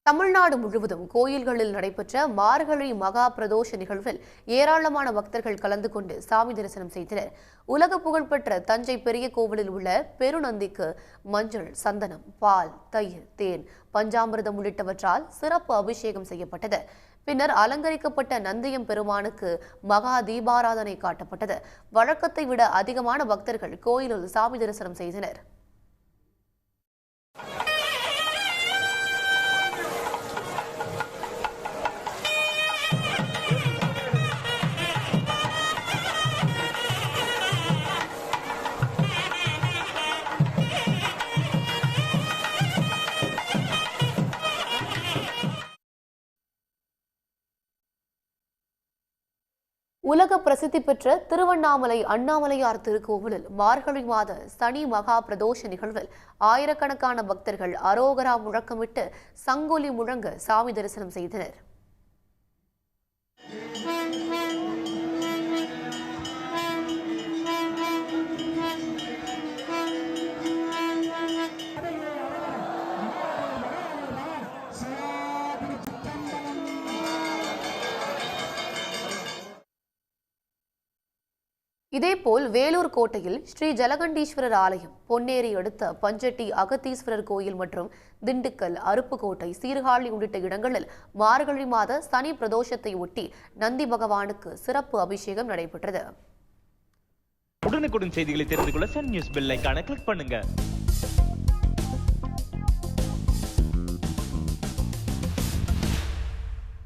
தமிழ்நாடு முழுவதும் கோயில்களில் நடைபெற்ற மார்கழி மகா பிரதோஷ நிகழ்வில் ஏராளமான பக்தர்கள் கலந்து கொண்டு சாமி தரிசனம் செய்தனர். உலக புகழ்பெற்ற தஞ்சை பெரிய கோவிலில் உள்ள பெருநந்திக்கு மஞ்சள், சந்தனம், பால், தயிர், தேன், பஞ்சாமிர்தம் உள்ளிட்டவற்றால் சிறப்பு அபிஷேகம் செய்யப்பட்டது. பின்னர் அலங்கரிக்கப்பட்ட நந்தியம் பெருமானுக்கு மகா தீபாராதனை காட்டப்பட்டது. வழக்கத்தை விட அதிகமான பக்தர்கள் கோயிலில் சாமி தரிசனம் செய்தனர். உலக பிரசித்தி பெற்ற திருவண்ணாமலை அண்ணாமலையார் திருக்கோவிலில் மார்கழி மாத சனி மகா பிரதோஷ நிகழ்வில் ஆயிரக்கணக்கான பக்தர்கள் அரோகரா முழக்கமிட்டு சங்கொலி முழங்க சாமி தரிசனம் செய்தனர். இதேபோல் வேலூர் கோட்டையில் ஸ்ரீ ஜலகண்டீஸ்வரர் ஆலயம், பொன்னேரி அடுத்த பஞ்சட்டி அகத்தீஸ்வரர் கோயில் மற்றும் திண்டுக்கல், அருப்புக்கோட்டை, சீர்காழி உள்ளிட்ட இடங்களில் மார்கழி மாத சனி பிரதோஷத்தை ஒட்டி நந்தி பகவானுக்கு சிறப்பு அபிஷேகம் நடைபெற்றது. உடனுக்குடன் செய்திகளை தெரிந்து கொள்ள சன் நியூஸ் பெல் ஐகானை கிளிக் பண்ணுங்க.